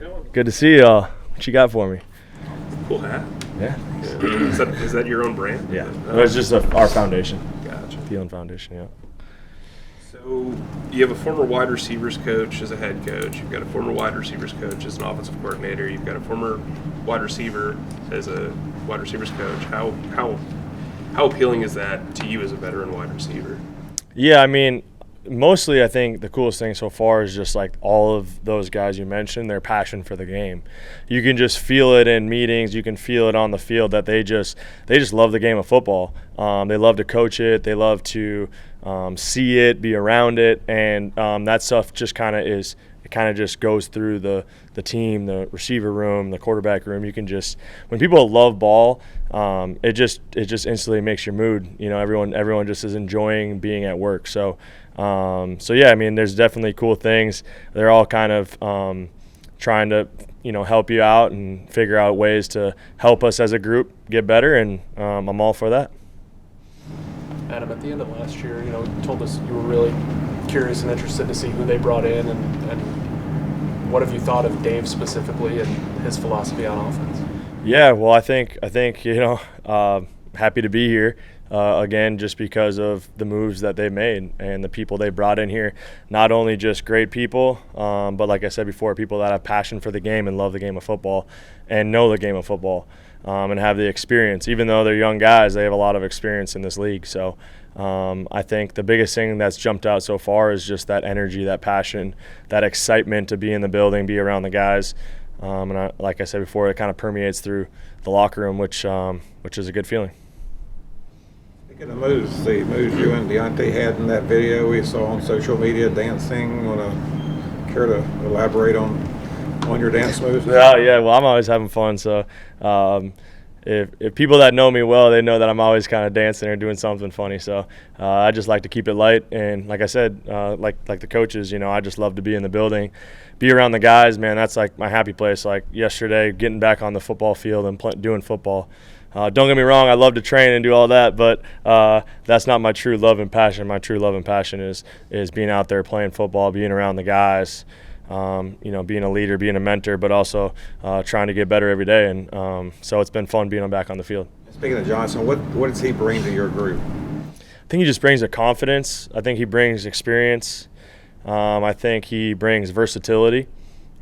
doing? Good to see y'all. What you got for me? Cool hat. Yeah. Is that your own brand? Yeah. It's just our foundation. Gotcha. Thielen Foundation, yeah. So you have a former wide receivers coach as a head coach. You've got a former wide receivers coach as an offensive coordinator. You've got a former wide receiver as a wide receivers coach. How appealing is that to you as a veteran wide receiver? Yeah, I mean, mostly I think the coolest thing so far is just like all of those guys you mentioned, their passion for the game. You can just feel it in meetings. You can feel it on the field that they just love the game of football. They love to coach it. They love to see it, be around it, and that stuff just kind of just goes through the team, the receiver room, the quarterback room. You can just, when people love ball, it just instantly makes your mood. You know, everyone just is enjoying being at work. So yeah, I mean, there's definitely cool things. They're all kind of trying to, help you out and figure out ways to help us as a group get better, and I'm all for that. Adam, at the end of last year, you told us you were really curious and interested to see who they brought in, and what have you thought of Dave specifically and his philosophy on offense? Yeah, well, I think happy to be here again, just because of the moves that they made and the people they brought in here. Not only just great people, but like I said before, people that have passion for the game and love the game of football and know the game of football. And have the experience. Even though they're young guys, they have a lot of experience in this league. So I think the biggest thing that's jumped out so far is just that energy, that passion, that excitement to be in the building, be around the guys. Like I said before, it kind of permeates through the locker room, which is a good feeling. Speaking of moves, the moves you and Deontay had in that video we saw on social media dancing, want to care to elaborate on your dance moves? Yeah. Well, I'm always having fun. So if people that know me well, they know that I'm always kind of dancing or doing something funny. So I just like to keep it light. And like I said, like the coaches, I just love to be in the building, be around the guys. Man, that's like my happy place. Like yesterday, getting back on the football field and doing football. Don't get me wrong, I love to train and do all that, but that's not my true love and passion. My true love and passion is being out there playing football, being around the guys. Being a leader, being a mentor, but also trying to get better every day. And so it's been fun being back on the field. Speaking of Johnson, what does he bring to your group? I think he just brings a confidence. I think he brings experience. I think he brings versatility.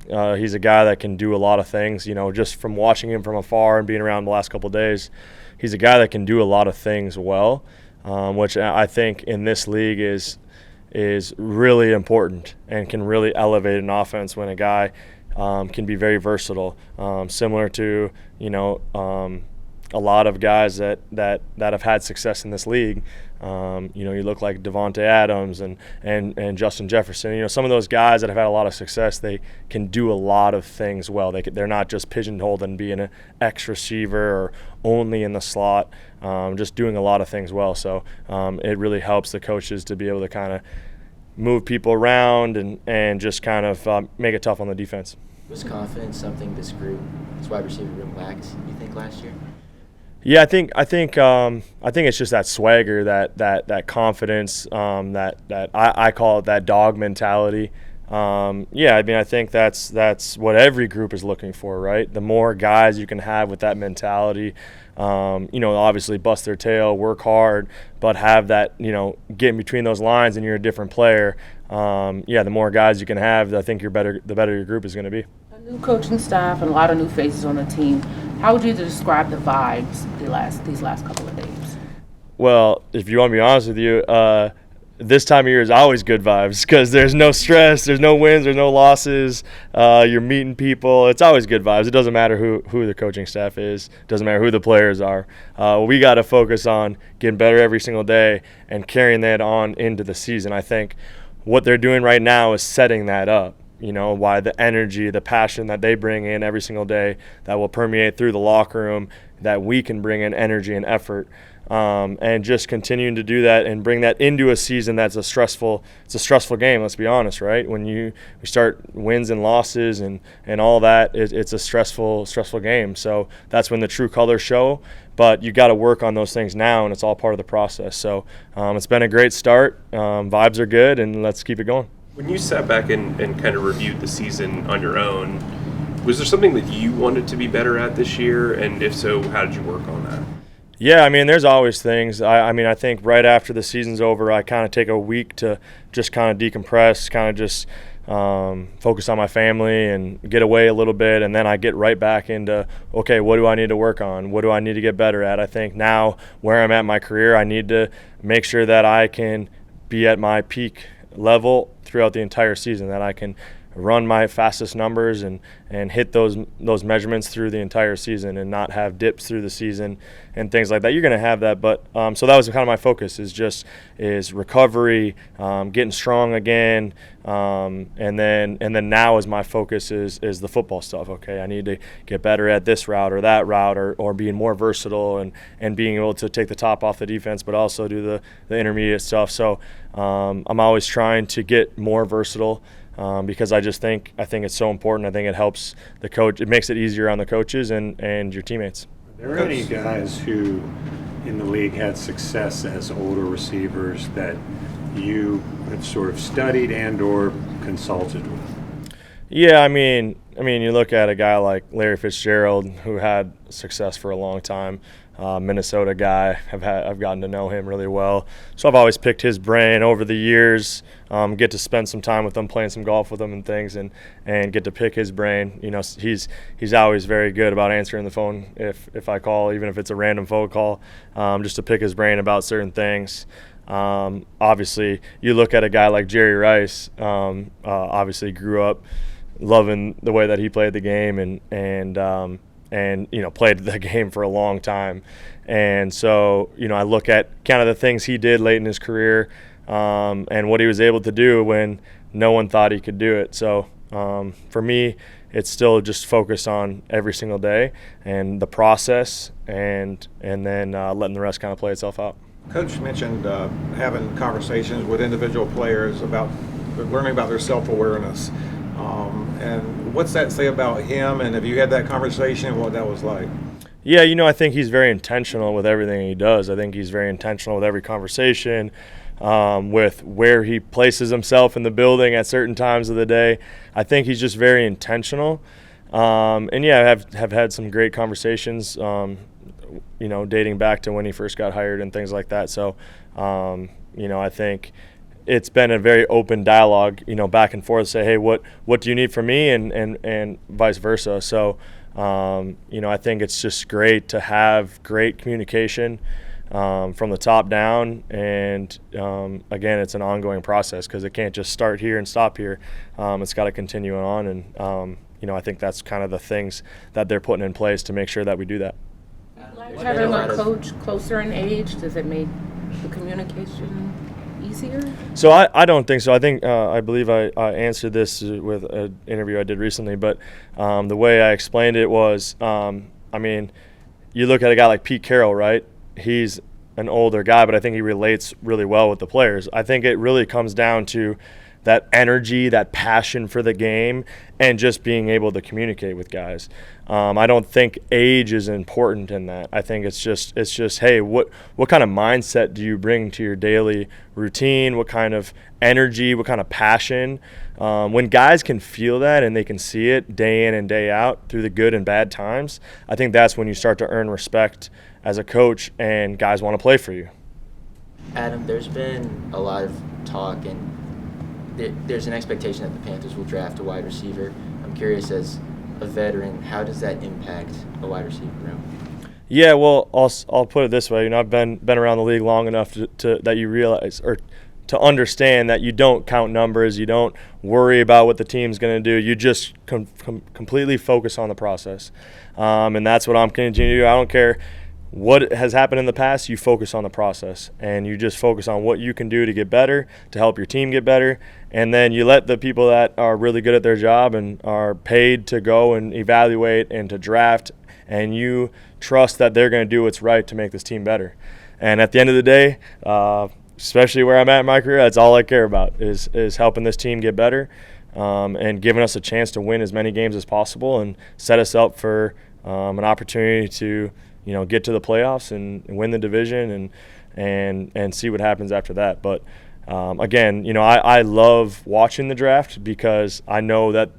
He's a guy that can do a lot of things. Just from watching him from afar and being around the last couple of days, he's a guy that can do a lot of things well, which I think in this league is really important and can really elevate an offense when a guy can be very versatile, similar to a lot of guys that have had success in this league. You look like Devontae Adams and Justin Jefferson. Some of those guys that have had a lot of success, they can do a lot of things well. They're not just pigeonholed in being an X receiver or only in the slot, just doing a lot of things well. So it really helps the coaches to be able to kind of move people around and just kind of make it tough on the defense. Was confidence something this group, this wide receiver room lacked, you think, last year? Yeah, I think it's just that swagger, that confidence, that I call it that dog mentality. I think that's what every group is looking for, right? The more guys you can have with that mentality, obviously bust their tail, work hard, but have that, get in between those lines and you're a different player. The more guys you can have, I think the better your group is going to be. A new coaching staff and a lot of new faces on the team. How would you describe the vibes these last couple of days? Well, if you want to be honest with you, this time of year is always good vibes because there's no stress, there's no wins, there's no losses. You're meeting people. It's always good vibes. It doesn't matter who the coaching staff is. It doesn't matter who the players are. We got to focus on getting better every single day and carrying that on into the season. I think what they're doing right now is setting that up. Why the energy, the passion that they bring in every single day that will permeate through the locker room, that we can bring in energy and effort. And just continuing to do that and bring that into a season that's a stressful game, let's be honest, right? When we start wins and losses and all that, it's a stressful game. So that's when the true colors show, but you got to work on those things now, and it's all part of the process. So it's been a great start. Vibes are good, and let's keep it going. When you sat back and kind of reviewed the season on your own, Was there something that you wanted to be better at this year? And if so, how did you work on that? Yeah, I mean, there's always things. I mean, I think right after the season's over, I kind of take a week to just kind of decompress, kind of just focus on my family and get away a little bit, and then I get right back into, okay, what do I need to work on? What do I need to get better at? I think now where I'm at in my career, I need to make sure that I can be at my peak level throughout the entire season, that I can run my fastest numbers and hit those measurements through the entire season and not have dips through the season and things like that. You're going to have that, but so that was kind of my focus, is recovery, getting strong again, and then now is my focus is the football stuff. Okay, I need to get better at this route or that route, or being more versatile and being able to take the top off the defense, but also do the intermediate stuff. So I'm always trying to get more versatile. Because I think it's so important. I think it helps the coach. It makes it easier on the coaches and your teammates. Are there any guys who in the league had success as older receivers that you have sort of studied and or consulted with? Yeah, I mean, you look at a guy like Larry Fitzgerald, who had success for a long time. Minnesota guy. I've gotten to know him really well. So I've always picked his brain over the years. Get to spend some time with him, playing some golf with him and things, and get to pick his brain. You know, he's always very good about answering the phone if I call, even if it's a random phone call, just to pick his brain about certain things. Obviously, you look at a guy like Jerry Rice. Obviously, grew up loving the way that he played the game and you know, played the game for a long time. And so, you know, I look at kind of the things he did late in his career, and what he was able to do when no one thought he could do it. So for me, it's still just focus on every single day and the process, and then letting the rest kind of play itself out. Coach mentioned having conversations with individual players about learning about their self-awareness. And what's that say about him? And have you had that conversation, what that was like? Yeah, you know, I think he's very intentional with everything he does. I think he's very intentional with every conversation, with where he places himself in the building at certain times of the day. I think he's just very intentional. And yeah, have had some great conversations, you know, dating back to when he first got hired and things like that. So, you know, I think it's been a very open dialogue, you know, back and forth, say, hey, what do you need from me, and vice versa. So, you know, I think it's just great to have great communication from the top down. And, again, it's an ongoing process because it can't just start here and stop here. It's got to continue on. And, you know, I think that's kind of the things that they're putting in place to make sure that we do that. Having a coach closer in age, does it make the communication easier? So I don't think so. I think I believe I answered this with an interview I did recently, but the way I explained it was, I mean, you look at a guy like Pete Carroll, right? He's an older guy, but I think he relates really well with the players. I think it really comes down to that energy, that passion for the game, and just being able to communicate with guys. I don't think age is important in that. I think it's just hey, what kind of mindset do you bring to your daily routine? What kind of energy? What kind of passion? When guys can feel that and they can see it day in and day out through the good and bad times, I think that's when you start to earn respect as a coach, and guys want to play for you. Adam, there's been a lot of talk, and there's an expectation that the Panthers will draft a wide receiver. I'm curious, as a veteran, how does that impact a wide receiver room? Yeah, well, I'll put it this way. You know, I've been around the league long enough to that you realize, or to understand, that you don't count numbers, you don't worry about what the team's going to do. You just completely focus on the process, and that's what I'm continuing to do. I don't care what has happened in the past. You focus on the process, and you just focus on what you can do to get better, to help your team get better, and then you let the people that are really good at their job and are paid to go and evaluate and to draft, and you trust that they're going to do what's right to make this team better. And at the end of the day, especially where I'm at in my career, that's all I care about is helping this team get better, and giving us a chance to win as many games as possible and set us up for an opportunity to, you know, get to the playoffs and win the division and see what happens after that. But again, you know, I love watching the draft because I know that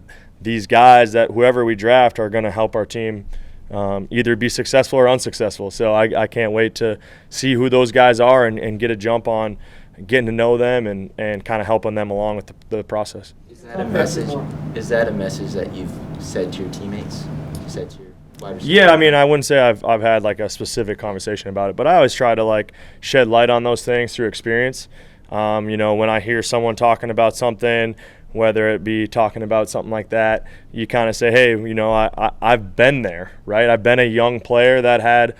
these guys that whoever we draft are going to help our team either be successful or unsuccessful. So I can't wait to see who those guys are and get a jump on getting to know them and kind of helping them along with the process. Is that a message? Is that a message that you've said to your teammates? Said to your wide receivers? Yeah, I mean, I wouldn't say I've had like a specific conversation about it, but I always try to like shed light on those things through experience. When I hear someone talking about something, whether it be talking about something like that, you kind of say, hey, I've been there, right? I've been a young player that had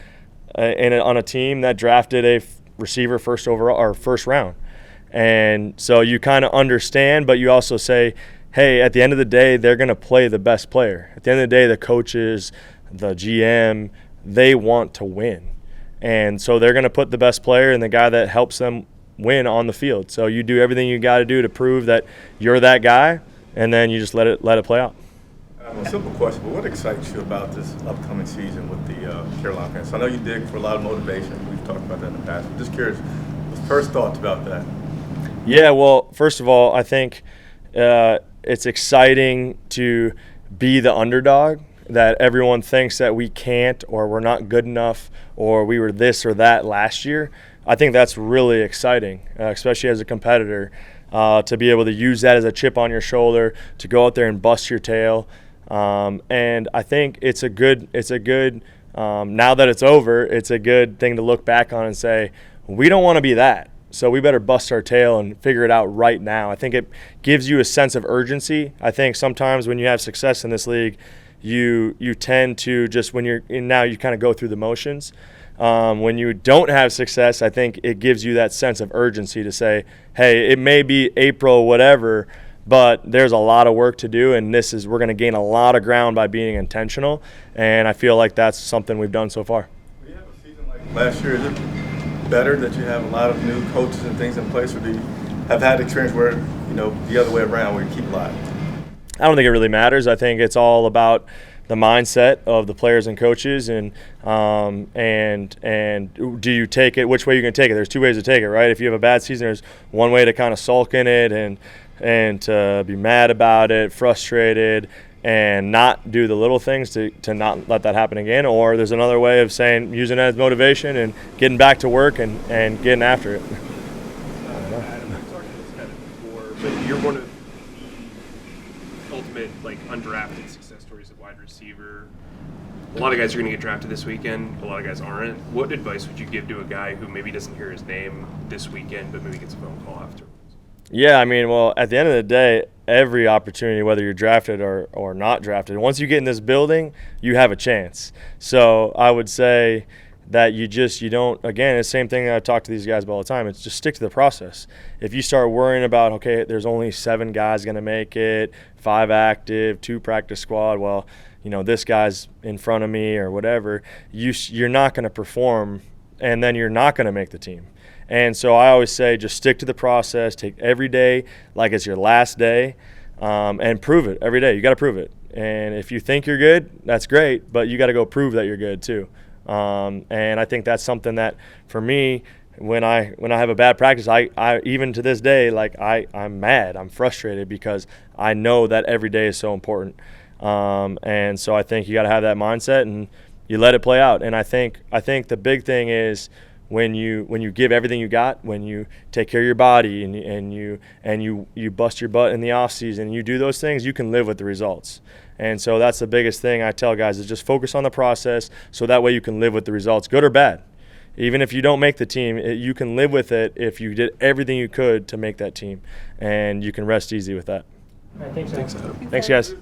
on a team that drafted a receiver first overall or first round. And so you kind of understand, but you also say, hey, at the end of the day, they're going to play the best player. At the end of the day, the coaches, the GM, they want to win. And so they're going to put the best player and the guy that helps them win on the field. So you do everything you got to do to prove that you're that guy, and then you just let it play out. A simple question, but what excites you about this upcoming season with the Carolina Panthers? I know you dig for a lot of motivation. We've talked about that in the past. I'm just curious, first thoughts about that? Yeah, well, first of all, I think it's exciting to be the underdog, that everyone thinks that we can't or we're not good enough or we were this or that last year. I think that's really exciting, especially as a competitor, to be able to use that as a chip on your shoulder, to go out there and bust your tail. And I think it's a good now that it's over, it's a good thing to look back on and say, we don't want to be that. So we better bust our tail and figure it out right now. I think it gives you a sense of urgency. I think sometimes when you have success in this league, you tend to just when you're in now, you kind of go through the motions. When you don't have success, I think it gives you that sense of urgency to say, hey, it may be April, whatever, but there's a lot of work to do, and we're going to gain a lot of ground by being intentional, and I feel like that's something we've done so far. When you have a season like last year, is it better that you have a lot of new coaches and things in place, or do you have had experience where, the other way around, where you keep a lot? I don't think it really matters. I think it's all about the mindset of the players and coaches, and do you take it? Which way you can take it? There's two ways to take it, right? If you have a bad season, there's one way to kind of sulk in it and to be mad about it, frustrated, and not do the little things to not let that happen again. Or there's another way of saying, using it as motivation and getting back to work and getting after it. Adam, I've talked to this kind of before, but you're one of the ultimate undrafted success stories at wide receiver. A lot of guys are going to get drafted this weekend. A lot of guys aren't. What advice would you give to a guy who maybe doesn't hear his name this weekend, but maybe gets a phone call afterwards? Yeah, I mean, well, at the end of the day, every opportunity, whether you're drafted or not drafted, once you get in this building, you have a chance. So I would say that you don't, again, it's the same thing that I talk to these guys about all the time. It's just stick to the process. If you start worrying about, okay, there's only 7 guys going to make it, 5 active, 2 practice squad, well, this guy's in front of me or whatever, you're not going to perform, and then you're not going to make the team. And so I always say just stick to the process, take every day like it's your last day, and prove it every day. You got to prove it. And if you think you're good, that's great, but you got to go prove that you're good too. And I think that's something that for me, when I have a bad practice, I even to this day, I'm mad, I'm frustrated because I know that every day is so important. And so I think you got to have that mindset and you let it play out. And I think the big thing is when you give everything you got, when you take care of your body and you bust your butt in the off season, you do those things, you can live with the results. And so that's the biggest thing I tell guys is just focus on the process so that way you can live with the results, good or bad. Even if you don't make the team, you can live with it if you did everything you could to make that team, and you can rest easy with that. I think so. Thanks, guys.